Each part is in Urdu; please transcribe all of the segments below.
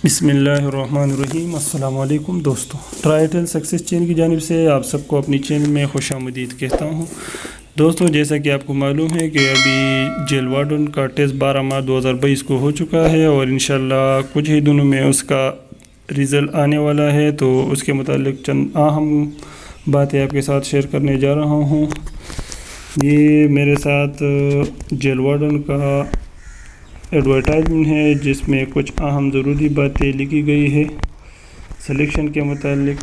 بسم اللہ الرحمن الرحیم۔ السلام علیکم دوستو، ٹرائیٹل سکسیس چین کی جانب سے آپ سب کو اپنی چینل میں خوش آمدید کہتا ہوں۔ دوستو، جیسا کہ آپ کو معلوم ہے کہ ابھی جیل وارڈن کا ٹیسٹ 12 مارچ 2022 کو ہو چکا ہے اور انشاءاللہ کچھ ہی دنوں میں اس کا رزلٹ آنے والا ہے، تو اس کے متعلق چند اہم باتیں آپ کے ساتھ شیئر کرنے جا رہا ہوں۔ یہ میرے ساتھ جیل وارڈن کا ایڈورٹائزمنٹ ہے جس میں کچھ اہم ضروری باتیں لکھی گئی ہے سلیکشن کے متعلق۔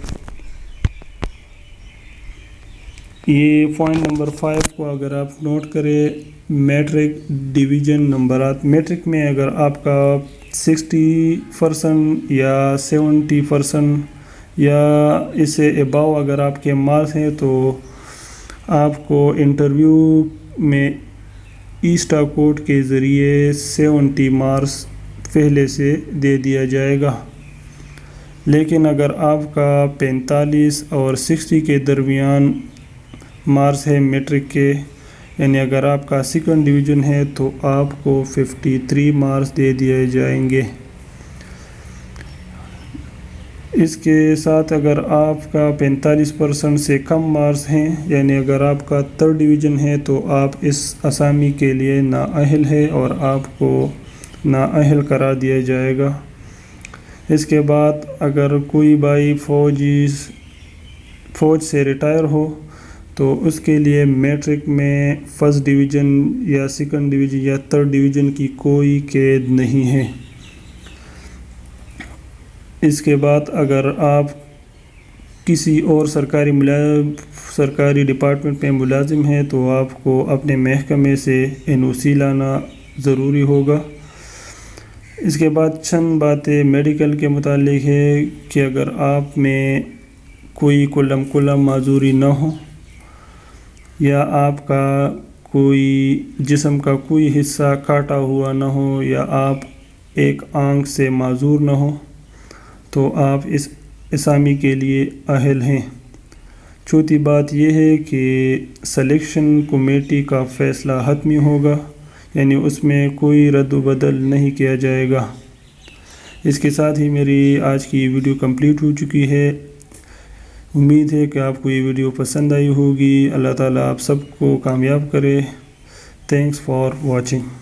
یہ پوائنٹ نمبر 5 کو اگر آپ نوٹ کریں، میٹرک ڈویژن نمبرات۔ میٹرک میں اگر آپ کا 60% یا 70% یا اس سے اباؤ اگر آپ کے مارکس ہیں تو آپ کو انٹرویو میں ایسٹا کوڈ کے ذریعے 70 مارکس پہلے سے دے دیا جائے گا۔ لیکن اگر آپ کا 45 اور 60 کے درمیان مارکس ہے میٹرک کے، یعنی اگر آپ کا سیکنڈ ڈویژن ہے تو آپ کو 53 مارکس دے دیے جائیں گے۔ اس کے ساتھ اگر آپ کا 45% سے کم مارکس ہیں، یعنی اگر آپ کا 3rd ڈویژن ہے تو آپ اس اسامی کے لیے نااہل ہے اور آپ کو نااہل قرار دیا جائے گا۔ اس کے بعد اگر کوئی بھائی فوج سے ریٹائر ہو تو اس کے لیے میٹرک میں 1st ڈویژن یا 2nd ڈویژن یا 3rd ڈویژن کی کوئی قید نہیں ہے۔ اس کے بعد اگر آپ کسی اور سرکاری ڈپارٹمنٹ میں ملازم ہیں تو آپ کو اپنے محکمے سے NOC لانا ضروری ہوگا۔ اس کے بعد چند باتیں میڈیکل کے متعلق ہے کہ اگر آپ میں کوئی کلم معذوری نہ ہو یا آپ کا کوئی جسم کا کوئی حصہ کاٹا ہوا نہ ہو یا آپ ایک آنکھ سے معذور نہ ہو تو آپ اس اسامی کے لیے اہل ہیں۔ چوتھی بات یہ ہے کہ سلیکشن کمیٹی کا فیصلہ حتمی ہوگا، یعنی اس میں کوئی رد و بدل نہیں کیا جائے گا۔ اس کے ساتھ ہی میری آج کی ویڈیو کمپلیٹ ہو چکی ہے۔ امید ہے کہ آپ کو یہ ویڈیو پسند آئی ہوگی۔ اللہ تعالیٰ آپ سب کو کامیاب کرے۔ Thanks for watching.